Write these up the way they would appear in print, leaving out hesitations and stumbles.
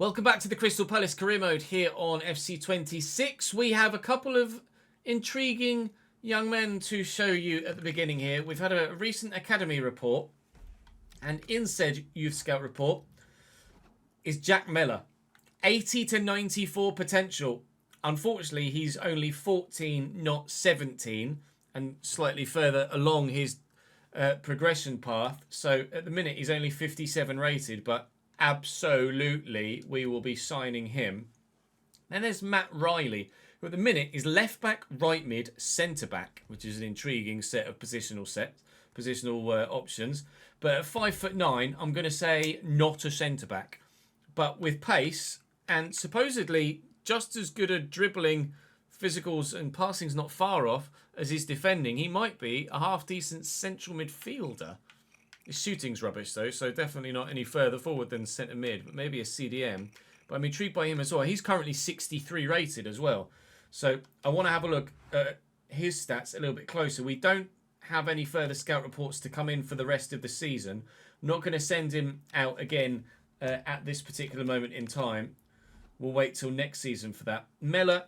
Welcome back to the Crystal Palace Career Mode here on FC26. We have a couple of intriguing young men to show you at the beginning here. We've had a recent academy report, and in said youth scout report is Jack Miller. 80 to 94 potential. Unfortunately, he's only 14, not 17, and slightly further along his progression path. So at the minute, he's only 57 rated, but absolutely we will be signing him. Then there's Matt Riley, who at the minute is left back, right mid, centre back, which is an intriguing set of positional options. But at 5'9", I'm going to say not a centre back, but with pace and supposedly just as good at dribbling, physicals and passing's not far off as his defending. He might be a half decent central midfielder. His shooting's rubbish though, so definitely not any further forward than centre mid, but maybe a CDM. But I'm intrigued by him as well. He's currently 63 rated as well. So I want to have a look at his stats a little bit closer. We don't have any further scout reports to come in for the rest of the season. I'm not going to send him out again at this particular moment in time. We'll wait till next season for that. Miller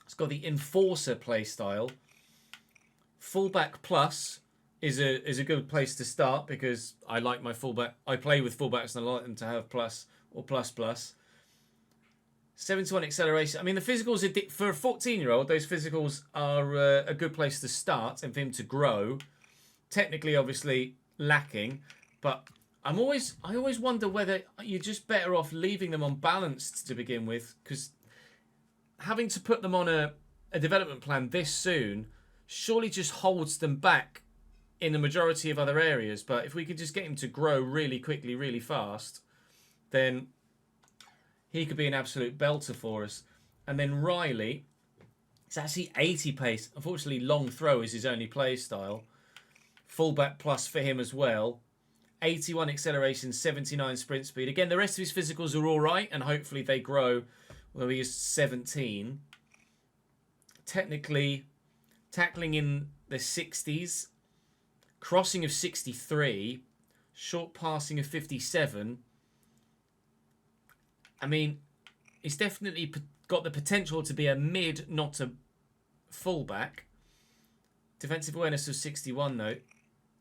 has got the enforcer play style. Fullback plus is a good place to start because I like my fullback. I play with fullbacks and I like them to have plus or plus plus. 71 acceleration. I mean, the physicals are for a 14-year-old. Those physicals are a good place to start and for him to grow. Technically, obviously lacking, but I always wonder whether you're just better off leaving them unbalanced to begin with, because having to put them on a development plan this soon surely just holds them back in the majority of other areas. But if we could just get him to grow really quickly, really fast, then he could be an absolute belter for us. And then Riley, it's actually 80 pace. Unfortunately, long throw is his only play style. Fullback plus for him as well. 81 acceleration, 79 sprint speed. Again, the rest of his physicals are all right, and hopefully they grow. Well, he is 17. Technically, tackling in the 60s. Crossing of 63. Short passing of 57. I mean, he's definitely got the potential to be a mid, not a fullback. Defensive awareness of 61, though.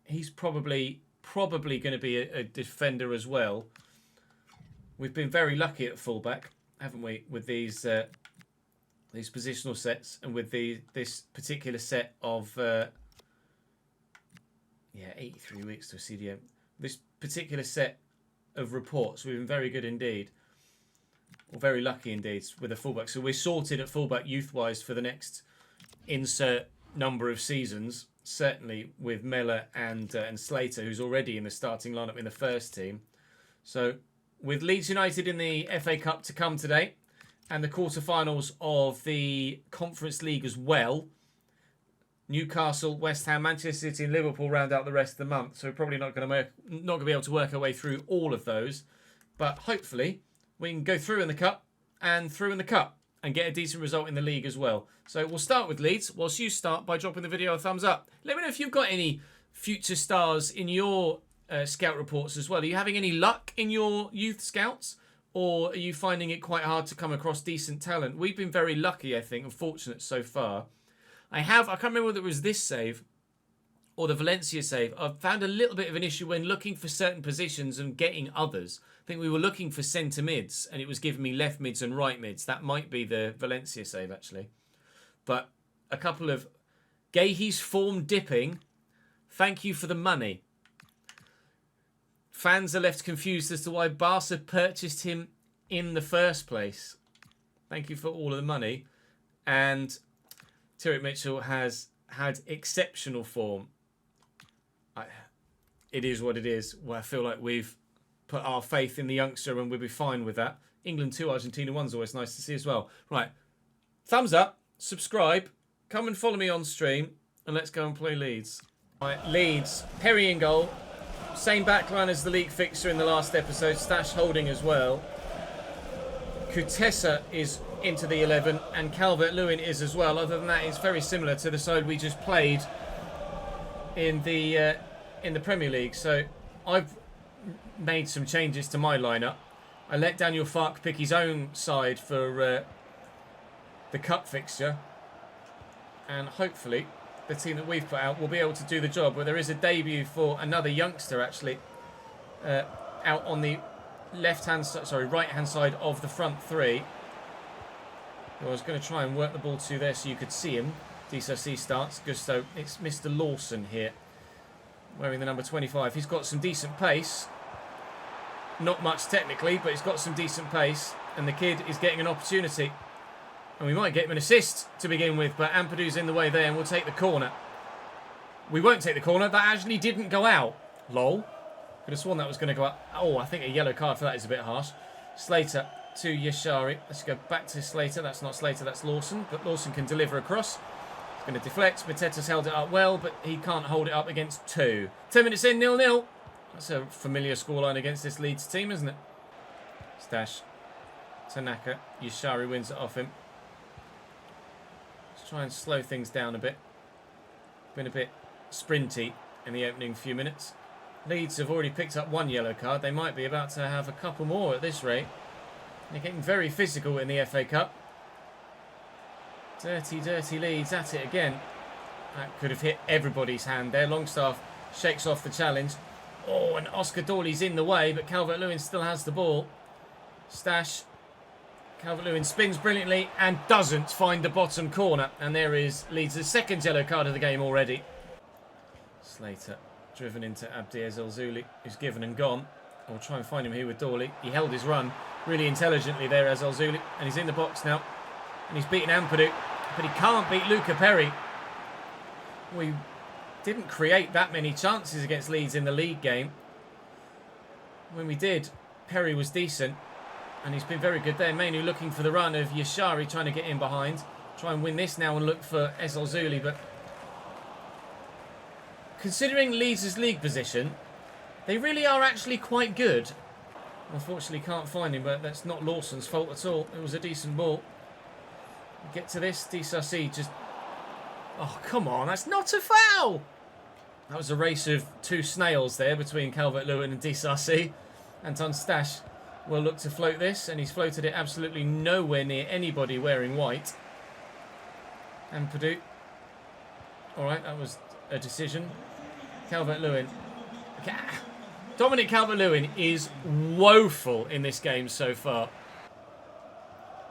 He's probably going to be a defender as well. We've been very lucky at fullback, haven't we, with these positional sets and with this particular set of 83 weeks to a CDM. This particular set of reports, we've been very good indeed. Or very lucky indeed with a fullback. So we're sorted at fullback youth-wise for the next insert number of seasons. Certainly with Miller and Slater, who's already in the starting lineup in the first team. So with Leeds United in the FA Cup to come today, and the quarterfinals of the Conference League as well. Newcastle, West Ham, Manchester City, and Liverpool round out the rest of the month. So we're probably not going to be able to work our way through all of those, but hopefully we can go through in the cup and through in the cup and get a decent result in the league as well. So we'll start with Leeds, whilst you start by dropping the video a thumbs up. Let me know if you've got any future stars in your scout reports as well. Are you having any luck in your youth scouts? Or are you finding it quite hard to come across decent talent? We've been very lucky, I think, and fortunate so far. I can't remember whether it was this save or the Valencia save. I've found a little bit of an issue when looking for certain positions and getting others. I think we were looking for centre mids and it was giving me left mids and right mids. That might be the Valencia save, actually. But a couple of Gahey's form dipping. Thank you for the money. Fans are left confused as to why Barca purchased him in the first place. Thank you for all of the money. And Tyrick Mitchell has had exceptional form. It is what it is. Well, I feel like we've put our faith in the youngster and we'll be fine with that. England 2, Argentina 1 is always nice to see as well. Right. Thumbs up. Subscribe. Come and follow me on stream. And let's go and play Leeds. Right, Leeds. Perry in goal. Same backline as the league fixture in the last episode. Stash holding as well. Kutesa is into the 11 and Calvert-Lewin is as well. Other than that, it's very similar to the side we just played in the Premier League. So I've made some changes to my lineup. I let Daniel Farke pick his own side for the cup fixture. And hopefully the team that we've put out will be able to do the job. Where there is a debut for another youngster actually out on the right-hand side of the front three. I was going to try and work the ball to there so you could see him. DCC starts. Gusto. It's Mr. Lawson here, wearing the number 25. He's got some decent pace. Not much technically, but he's got some decent pace. And the kid is getting an opportunity. And we might get him an assist to begin with, but Ampadu's in the way there and we'll take the corner. We won't take the corner. That actually didn't go out. Lol. Could have sworn that was going to go out. Oh, I think a yellow card for that is a bit harsh. Slater to Yashari. Let's go back to Slater. That's not Slater, that's Lawson. But Lawson can deliver across. He's going to deflect. Mateta's held it up well, but he can't hold it up against 2. 10 minutes in, 0-0. That's a familiar scoreline against this Leeds team, isn't it? Stash. Tanaka. Yashari wins it off him. Let's try and slow things down a bit. Been a bit sprinty in the opening few minutes. Leeds have already picked up 1 yellow card. They might be about to have a couple more at this rate. They're getting very physical in the FA Cup. Dirty, dirty Leeds at it again. That could have hit everybody's hand there. Longstaff shakes off the challenge. Oh, and Oscar Dawley's in the way, but Calvert-Lewin still has the ball. Stash. Calvert-Lewin spins brilliantly and doesn't find the bottom corner. And there is Leeds' second yellow card of the game already. Slater driven into Abdi Ezalzouli, who's given and gone. I'll try and find him here with Dawley. He held his run really intelligently there, Ezalzouli, and he's in the box now. And he's beaten Ampadu, but he can't beat Luca Perry. We didn't create that many chances against Leeds in the league game. When we did, Perry was decent, and he's been very good there. Mainu looking for the run of Yashari, trying to get in behind. Try and win this now and look for Ezalzouli, but considering Leeds' league position, they really are actually quite good. Unfortunately can't find him, but that's not Lawson's fault at all. It was a decent ball. Get to this, DCC just... Oh, come on, that's not a foul! That was a race of 2 snails there between Calvert-Lewin and DCC. Anton Stash will look to float this, and he's floated it absolutely nowhere near anybody wearing white. Ampadu. Alright, that was a decision. Calvert-Lewin. Dominic Calvert-Lewin is woeful in this game so far.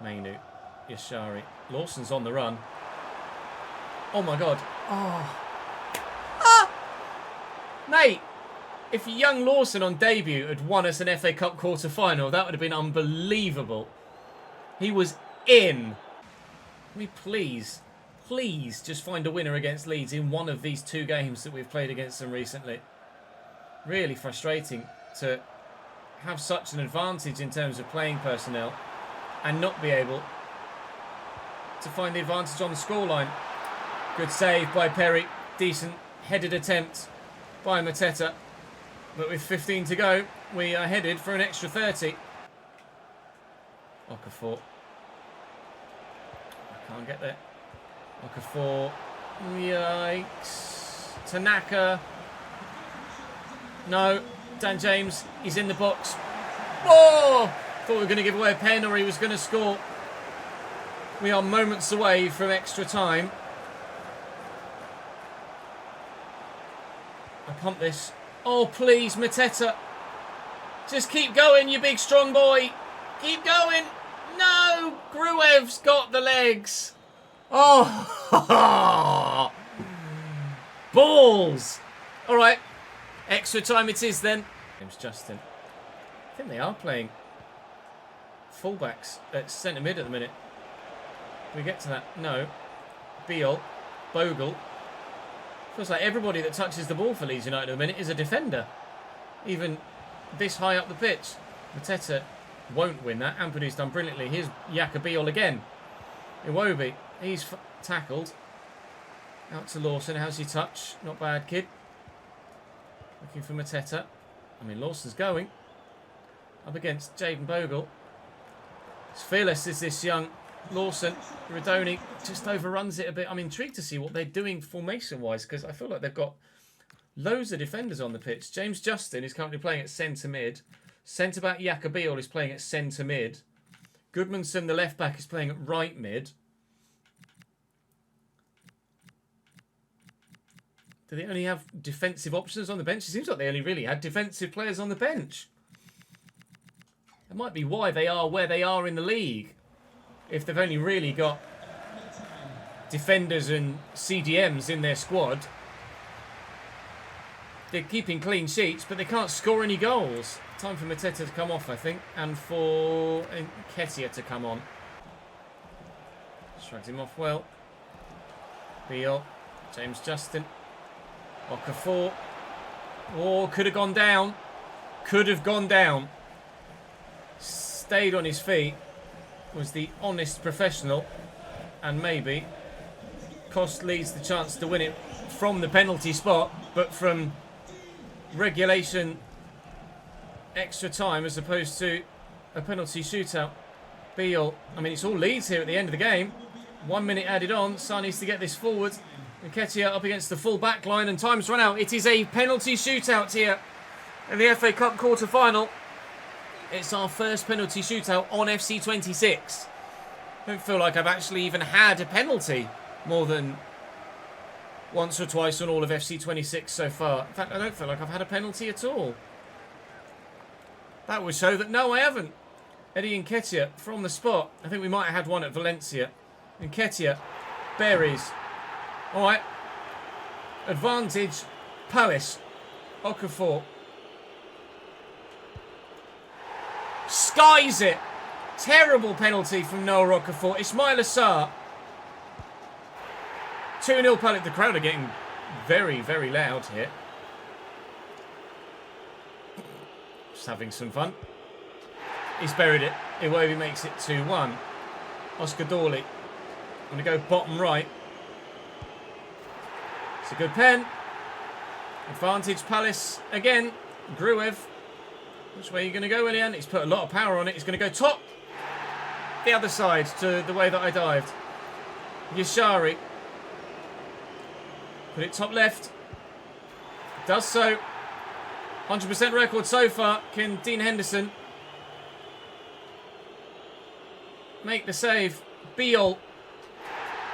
Mainu. Yashari. Lawson's on the run. Oh my god. Oh. Ah! Mate, if young Lawson on debut had won us an FA Cup quarter-final, that would have been unbelievable. He was in. Can we please just find a winner against Leeds in one of these 2 games that we've played against them recently? Really frustrating to have such an advantage in terms of playing personnel and not be able to find the advantage on the scoreline. Good save by Perry. Decent headed attempt by Mateta. But with 15 to go, we are headed for an extra 30. Okafor. I can't get there. Okafor. Yikes. Tanaka. No. Dan James. He's in the box. Oh! Thought we were going to give away a pen or he was going to score. We are moments away from extra time. I pump this. Oh, please, Mateta. Just keep going, you big strong boy. Keep going. No! Gruev's got the legs. Oh! Balls! All right. Extra time it is then. James Justin. I think they are playing fullbacks at centre mid at the minute. We get to that. No. Beal. Bogle. Feels like everybody that touches the ball for Leeds United at the minute is a defender. Even this high up the pitch. Mateta won't win that. Ampadu's done brilliantly. Here's Yaka Beal again. Iwobi. He's tackled. Out to Lawson. How's he touch? Not bad, kid. Looking for Mateta. I mean, Lawson's going. Up against Jaden Bogle. As fearless as this young Lawson. Radoni just overruns it a bit. I'm intrigued to see what they're doing formation-wise because I feel like they've got loads of defenders on the pitch. James Justin is currently playing at centre mid. Centre-back Jakobiol is playing at centre mid. Goodmanson, the left-back, is playing at right mid. Do they only have defensive options on the bench? It seems like they only really had defensive players on the bench. That might be why they are where they are in the league. If they've only really got defenders and CDMs in their squad. They're keeping clean sheets, but they can't score any goals. Time for Mateta to come off, I think, and for Nketiah to come on. Shrugs him off well. Beal, James Justin. Okafor. Oh, could have gone down. Could have gone down. Stayed on his feet. Was the honest professional. And maybe cost Leeds the chance to win it from the penalty spot. But from regulation extra time as opposed to a penalty shootout. Beal. I mean, it's all Leeds here at the end of the game. 1 minute added on. Son needs to get this forward. Nketiah up against the full back line and time's run out. It is a penalty shootout here in the FA Cup quarter-final. It's our first penalty shootout on FC26. I don't feel like I've actually even had a penalty more than once or twice on all of FC26 so far. In fact, I don't feel like I've had a penalty at all. That would show that no, I haven't. Eddie Nketiah from the spot. I think we might have had one at Valencia. Nketiah buries. All right. Advantage. Palace. Okafor. Skies it. Terrible penalty from Noah Okafor. Ismail Assar. 2-0 Palace. The crowd are getting very, very loud here. Just having some fun. He's buried it. Iwobi makes it 2-1. Oscar Dawley. I'm going to go bottom right. It's a good pen. Advantage Palace again. Gruev. Which way are you going to go, Willian? He's put a lot of power on it. He's going to go top. The other side to the way that I dived. Yashari. Put it top left. Does so. 100% record so far. Can Dean Henderson make the save? Beal.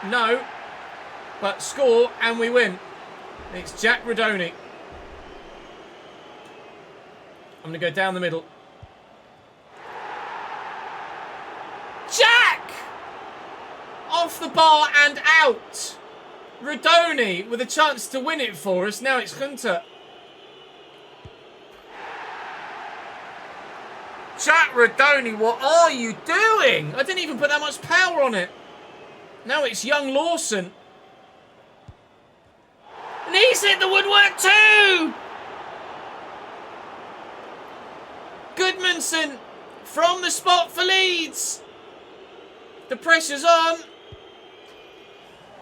No. But score and we win. It's Jack Rodoni. I'm going to go down the middle. Jack! Off the bar and out. Rodoni with a chance to win it for us. Now it's Hunter. Jack Rodoni, what are you doing? I didn't even put that much power on it. Now it's young Lawson. And he's hit the woodwork too! Goodmanson from the spot for Leeds. The pressure's on.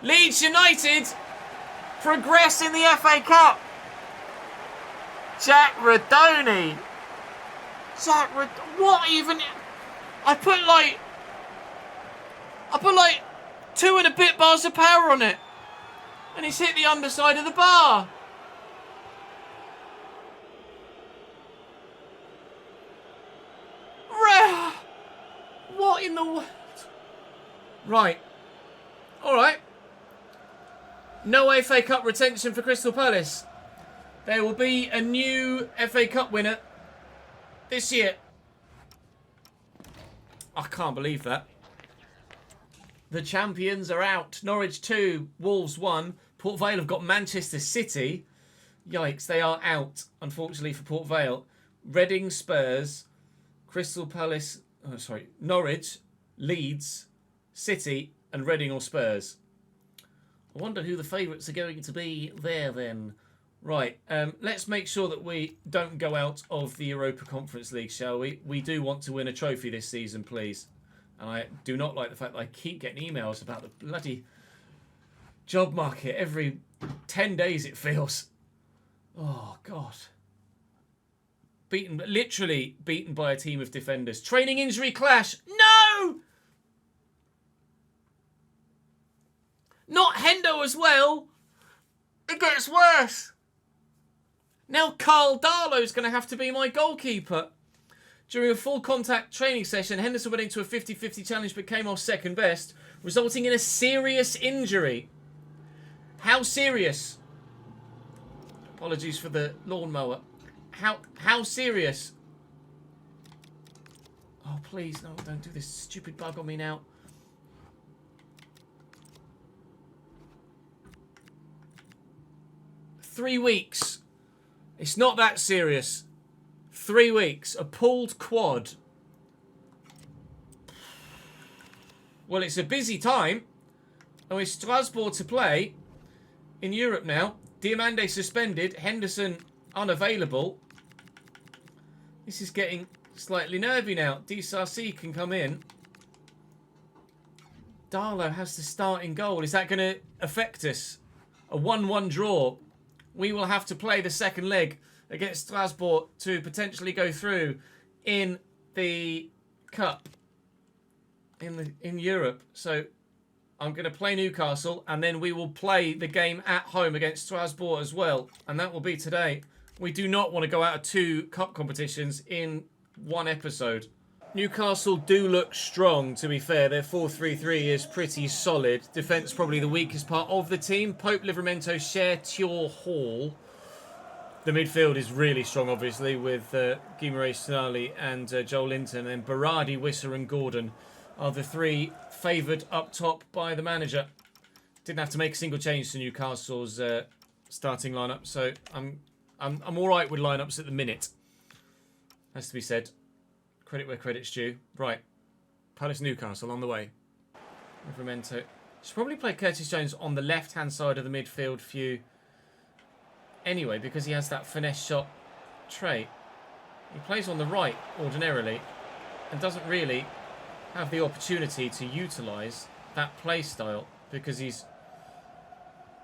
Leeds United progress in the FA Cup. Jack Rodoni. What even? I put like 2 and a bit bars of power on it. And he's hit the underside of the bar. What in the world? Right. Alright. No FA Cup retention for Crystal Palace. There will be a new FA Cup winner this year. I can't believe that. The champions are out. Norwich 2, Wolves 1. Port Vale have got Manchester City. Yikes, they are out, unfortunately, for Port Vale. Reading, Spurs, Crystal Palace, Norwich, Leeds, City, and Reading or Spurs. I wonder who the favourites are going to be there then. Right, let's make sure that we don't go out of the Europa Conference League, shall we? We do want to win a trophy this season, please. And I do not like the fact that I keep getting emails about the bloody job market every 10 days, it feels. Oh, God. Literally beaten by a team of defenders. Training injury clash. No! Not Hendo as well. It gets worse. Now Carl Darlow's going to have to be my goalkeeper. During a full contact training session, Henderson went into a 50-50 challenge but came off second best, resulting in a serious injury. How serious? Apologies for the lawnmower. How serious? Oh, please, no, don't do this stupid bug on me now. Three weeks. It's not that serious. 3 weeks. A pulled quad. Well, it's a busy time. And with Strasbourg to play in Europe now. Diomande suspended. Henderson unavailable. This is getting slightly nervy now. DSRC can come in. Darlow has to start in goal. Is that going to affect us? A 1-1 draw. We will have to play the second leg against Strasbourg to potentially go through in the Cup in Europe. So I'm going to play Newcastle and then we will play the game at home against Strasbourg as well. And that will be today. We do not want to go out of 2 cup competitions in 1 episode. Newcastle do look strong, to be fair. Their 4-3-3 is pretty solid. Defence probably the weakest part of the team. Pope, Livramento, Cher, Tior, Hall. The midfield is really strong, obviously, with Guimaraes, Sonali and Joel Linton. And Berardi, Wisser and Gordon are the 3 favoured up top by the manager. Didn't have to make a single change to Newcastle's starting lineup, so I'm all right with lineups at the minute. Has to be said. Credit where credit's due. Right. Palace Newcastle on the way. Livramento. Should probably play Curtis Jones on the left-hand side of the midfield view anyway, because he has that finesse shot trait. He plays on the right ordinarily and doesn't really have the opportunity to utilise that play style because he's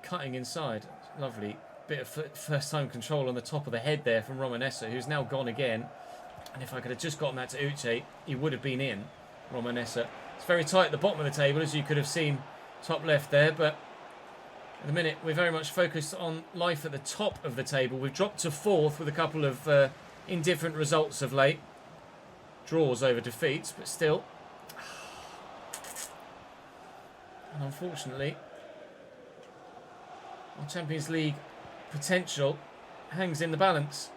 cutting inside. Lovely bit of first-time control on the top of the head there from Romanessa, who's now gone again. And if I could have just gotten that to Uche, he would have been in, Romanessa. It's very tight at the bottom of the table, as you could have seen top left there. But at the minute, we're very much focused on life at the top of the table. We've dropped to 4th with a couple of indifferent results of late. Draws over defeats, but still. And unfortunately, our Champions League potential hangs in the balance,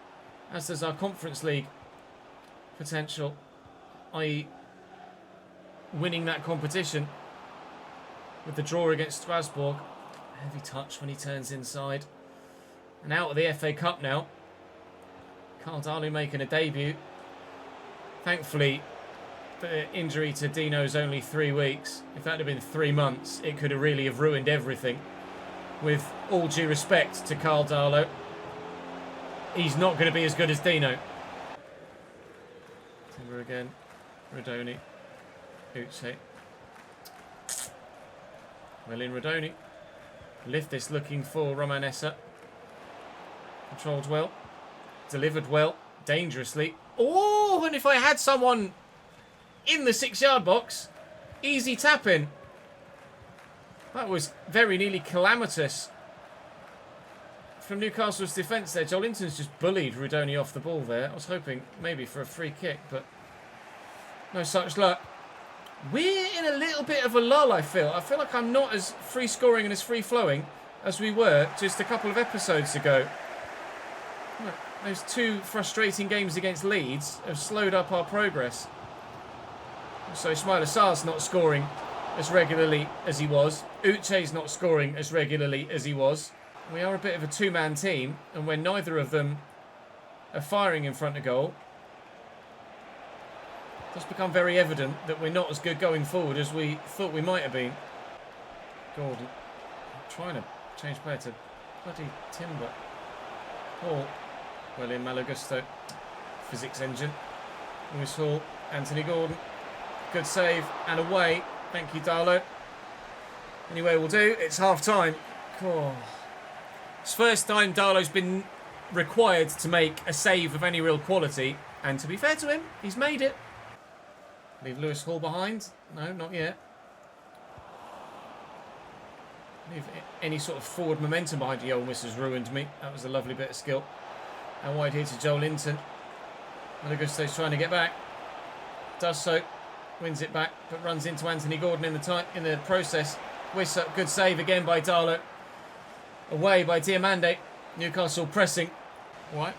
as does our Conference League potential, i.e. winning that competition with the draw against Strasbourg. Heavy touch when he turns inside. And out of the FA Cup now. Carl Darley making a debut. Thankfully, the injury to Dino's only 3 weeks. If that had been 3 months, it could have really have ruined everything. With all due respect to Carl Darlow, he's not going to be as good as Dino. Timber again. Rodoni. Uche. Well in Rodoni. Lift this looking for Romanessa. Controlled well. Delivered well. Dangerously. Oh, and if I had someone in the 6-yard box. Easy tap in. That was very nearly calamitous from Newcastle's defence there. Joel Linton's just bullied Rudoni off the ball there. I was hoping maybe for a free kick, but no such luck. We're in a little bit of a lull, I feel. I feel like I'm not as free-scoring and as free-flowing as we were just a couple of episodes ago. Look, those 2 frustrating games against Leeds have slowed up our progress. So Ismail Assar's not scoring as regularly as he was. Uche's not scoring as regularly as he was. We are a bit of a 2-man team, and when neither of them are firing in front of goal, it does become very evident that we're not as good going forward as we thought we might have been. Gordon trying to change player to bloody Timber. Hall. Well in Malagusto. Physics engine. Lewis Hall. Anthony Gordon. Good save and away. Thank you, Darlow. Anyway, we'll do. It's half-time. Oh. It's first time Darlow's been required to make a save of any real quality. And to be fair to him, he's made it. Leave Lewis Hall behind? No, not yet. Leave any sort of forward momentum behind you. Oh, this has ruined me. That was a lovely bit of skill. And wide here to Joel Linton. Malagusto's trying to get back. Does so. Wins it back, but runs into Anthony Gordon in the process. Wissa, good save again by Darlow. Away by Diamande. Newcastle pressing. Right.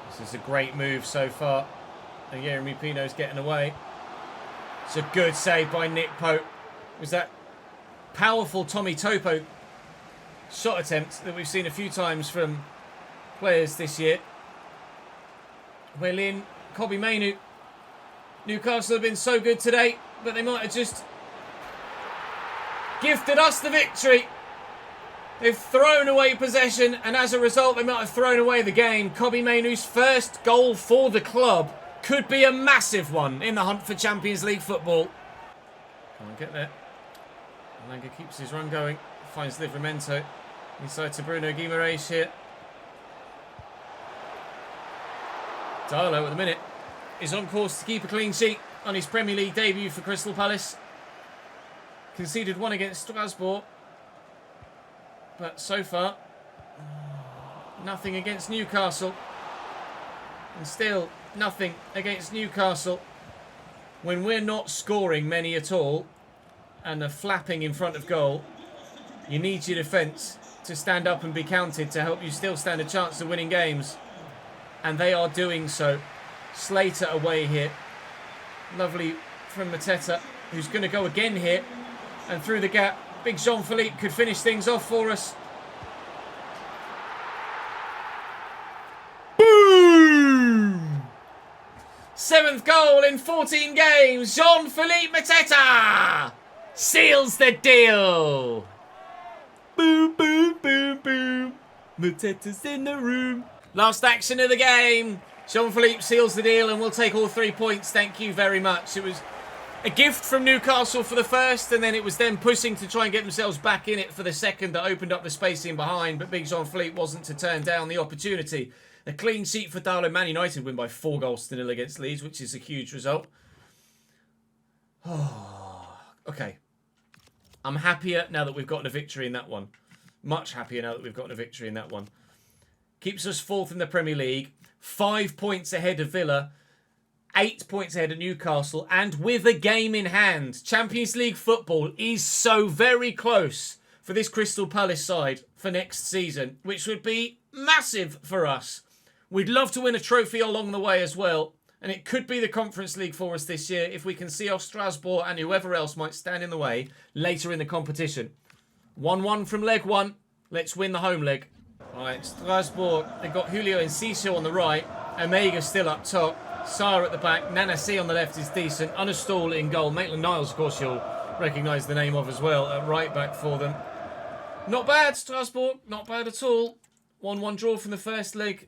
This is a great move so far. And Jeremy Pino's getting away. It's a good save by Nick Pope. Was that powerful Tommy Topo shot attempt that we've seen a few times from players this year. Well in, Kobbie Mainoo. Newcastle have been so good today, but they might have just gifted us the victory. They've thrown away possession, and as a result, they might have thrown away the game. Kobbie Mainoo's first goal for the club could be a massive one in the hunt for Champions League football. Can't get there. Langer keeps his run going. Finds Livramento. Inside to Bruno Guimaraes here. Darlow at the minute is on course to keep a clean sheet on his Premier League debut for Crystal Palace. Conceded one against Strasbourg. But so far, nothing against Newcastle. And still nothing against Newcastle when we're not scoring many at all and are flapping in front of goal. You need your defence to stand up and be counted to help you still stand a chance of winning games. And they are doing so. Slater away here. Lovely from Mateta, who's going to go again here. And through the gap, big Jean-Philippe could finish things off for us. Boom! 7th goal in 14 games. Jean-Philippe Mateta seals the deal. Boom, boom, boom, boom. Mateta's in the room. Last action of the game. Jean-Philippe seals the deal and we'll take all 3 points. Thank you very much. It was a gift from Newcastle for the first, and then it was them pushing to try and get themselves back in it for the second that opened up the space in behind, but big Jean-Philippe wasn't to turn down the opportunity. A clean sheet for Darlow. Man United win by 4-0 against Leeds, which is a huge result. Oh, okay. I'm happier now that we've gotten a victory in that one. Much happier now that we've gotten a victory in that one. Keeps us 4th in the Premier League. 5 points ahead of Villa. 8 points ahead of Newcastle. And with a game in hand. Champions League football is so very close for this Crystal Palace side for next season, which would be massive for us. We'd love to win a trophy along the way as well. And it could be the Conference League for us this year if we can see off Strasbourg and whoever else might stand in the way later in the competition. 1-1 from leg 1. Let's win the home leg. All right, Strasbourg, they've got Julio Enciso on the right. Omega still up top. Sarr at the back. Nanasi on the left is decent. Unastall in goal. Maitland-Niles, of course, you'll recognise the name of as well. At right back for them. Not bad, Strasbourg. Not bad at all. 1-1 draw from the first leg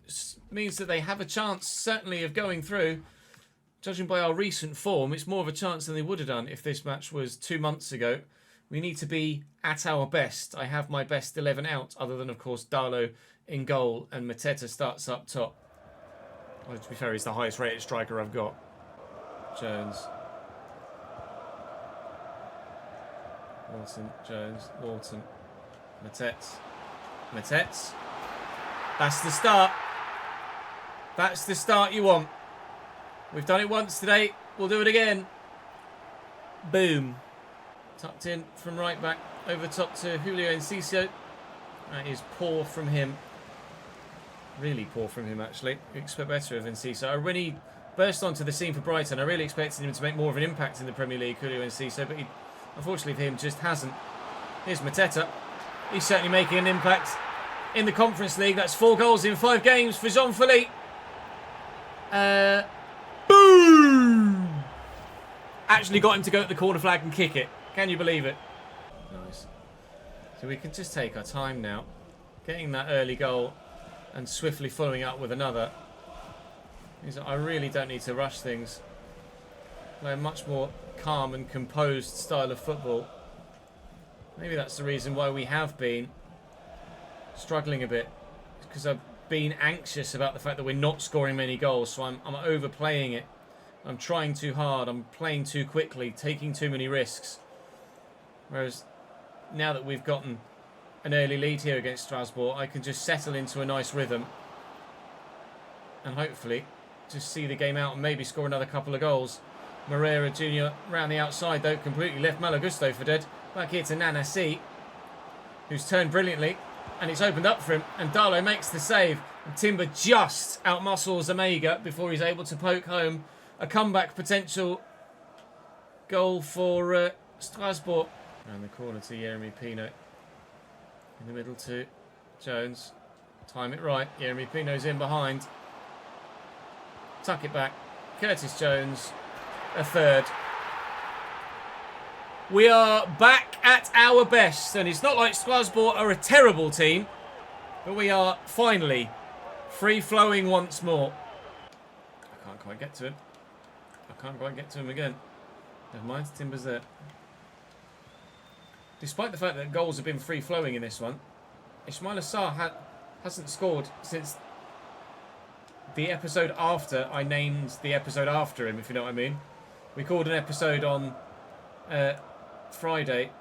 means that they have a chance, certainly, of going through. Judging by our recent form, it's more of a chance than they would have done if this match was 2 months ago. We need to be at our best. I have my best 11 out, other than, of course, Darlow in goal and Mateta starts up top. Well, to be fair, he's the highest rated striker I've got. Jones. Walton, Jones, Walton. Matets. Matets. That's the start. That's the start you want. We've done it once today. We'll do it again. Boom. Tucked in from right back. Over top to Julio Enciso. That is poor from him. Really poor from him, actually. You expect better of Enciso. When he burst onto the scene for Brighton, I really expected him to make more of an impact in the Premier League, Julio Enciso, but he, unfortunately for him, just hasn't. Here's Mateta. He's certainly making an impact in the Conference League. That's 4 goals in 5 games for Jean-Philippe. Boom! Actually got him to go at the corner flag and kick it. Can you believe it? Nice. So we can just take our time now. Getting that early goal and swiftly following up with another. I really don't need to rush things. Play a much more calm and composed style of football. Maybe that's the reason why we have been struggling a bit. Because I've been anxious about the fact that we're not scoring many goals. So I'm overplaying it. I'm trying too hard. I'm playing too quickly. Taking too many risks. Whereas now that we've gotten an early lead here against Strasbourg, I can just settle into a nice rhythm and hopefully just see the game out and maybe score another couple of goals. Moreira Jr. round the outside though, completely left Malagusto for dead. Back here to Nana C, who's turned brilliantly, and it's opened up for him, and Darlow makes the save, and Timber just outmuscles Omega before he's able to poke home a comeback potential goal for Strasbourg. Around the corner to Jeremy Pino. In the middle to Jones. Time it right. Jeremy Pino's in behind. Tuck it back. Curtis Jones, a third. We are back at our best, and it's not like Strasbourg are a terrible team, but we are finally free-flowing once more. I can't quite get to him. I can't quite get to him again. Never mind, Timber's there. Despite the fact that goals have been free-flowing in this one, Ismail Assar hasn't scored since the episode after I named the episode after him, if you know what I mean. We called an episode on Friday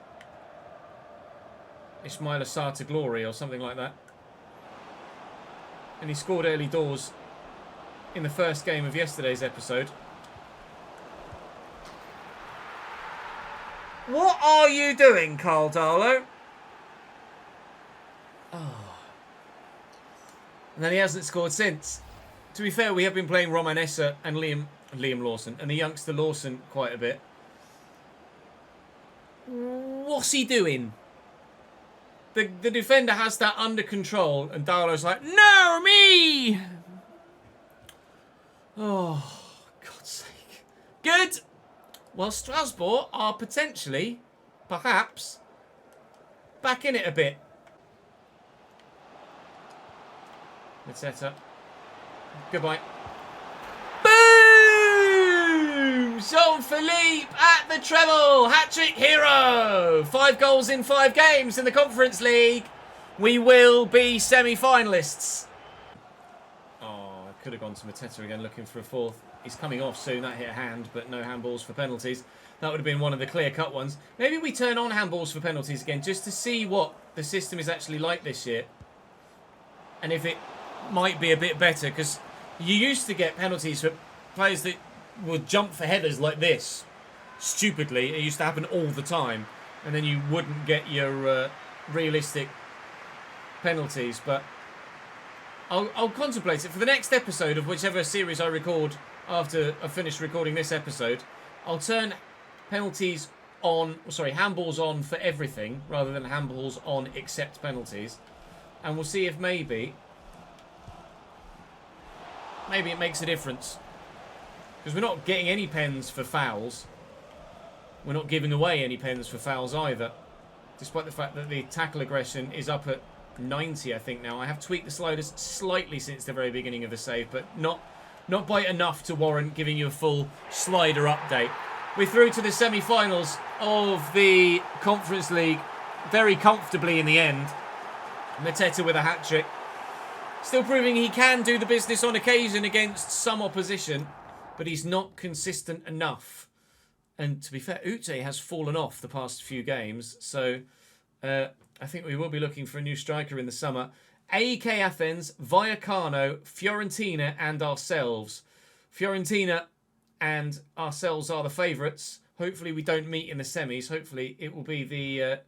Ismail Assar to Glory or something like that. And he scored early doors in the first game of yesterday's episode. What are you doing, Carl Darlow? Oh. And then he hasn't scored since. To be fair, we have been playing Romanessa and Liam Lawson and the youngster Lawson quite a bit. What's he doing? The defender has that under control, and Darlow's like, no, me! Oh, God's sake. Good! Well, Strasbourg are potentially, perhaps, back in it a bit. Let's set up. Goodbye. Boom! Jean-Philippe at the treble. Hat-trick hero. 5 goals in 5 games in the Conference League. We will be semi-finalists. Oh, I could have gone to Mateta again looking for a fourth. He's coming off soon. That hit a hand, but no handballs for penalties. That would have been one of the clear-cut ones. Maybe we turn on handballs for penalties again just to see what the system is actually like this year. And if it might be a bit better, because you used to get penalties for players that would jump for headers like this. Stupidly. It used to happen all the time. And then you wouldn't get your realistic penalties. But I'll contemplate it. For the next episode of whichever series I record after I finish recording this episode, I'll turn penalties on, handballs on for everything rather than handballs on except penalties. And we'll see if maybe it makes a difference. Because we're not getting any pens for fouls. We're not giving away any pens for fouls either. Despite the fact that the tackle aggression is up at 90, I think now. I have tweaked the sliders slightly since the very beginning of the save, but not by enough to warrant giving you a full slider update. We're through to the semi-finals of the Conference League very comfortably in the end. Mateta with a hat-trick. Still proving he can do the business on occasion against some opposition, but he's not consistent enough. And to be fair, Ute has fallen off the past few games, so I think we will be looking for a new striker in the summer. AEK Athens, Vallecano, Fiorentina and ourselves. Fiorentina and ourselves are the favourites. Hopefully we don't meet in the semis. Hopefully it will be the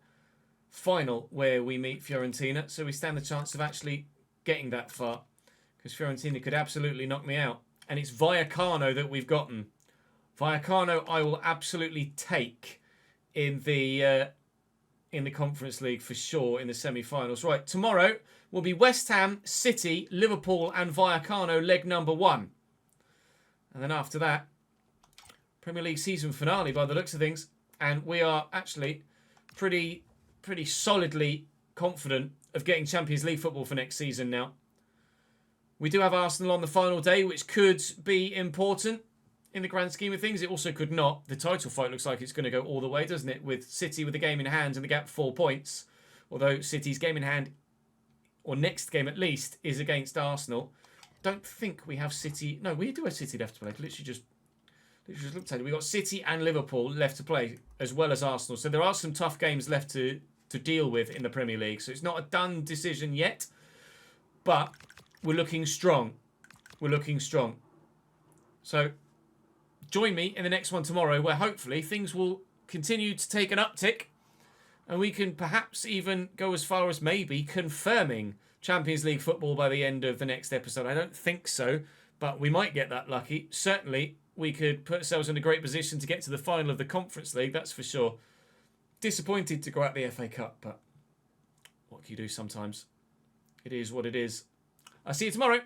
final where we meet Fiorentina, so we stand the chance of actually getting that far, because Fiorentina could absolutely knock me out. And it's Vallecano that we've gotten. Vallecano I will absolutely take in the Conference League for sure in the semi-finals. Right, tomorrow will be West Ham, City, Liverpool and Vallecano leg number 1. And then after that, Premier League season finale by the looks of things. And we are actually pretty solidly confident of getting Champions League football for next season now. We do have Arsenal on the final day, which could be important in the grand scheme of things. It also could not. The title fight looks like it's going to go all the way, doesn't it? With City with the game in hand and the gap 4 points. Although City's game in hand, or next game at least, is against Arsenal. Don't think we have City. No, we do have City left to play. Literally just looked at it. We've got City and Liverpool left to play, as well as Arsenal. So there are some tough games left to deal with in the Premier League. So it's not a done decision yet, but we're looking strong. We're looking strong. So join me in the next one tomorrow, where hopefully things will continue to take an uptick, and we can perhaps even go as far as maybe confirming Champions League football by the end of the next episode. I don't think so, but we might get that lucky. Certainly, we could put ourselves in a great position to get to the final of the Conference League, that's for sure. Disappointed to go out the FA Cup, but what can you do sometimes? It is what it is. I'll see you tomorrow.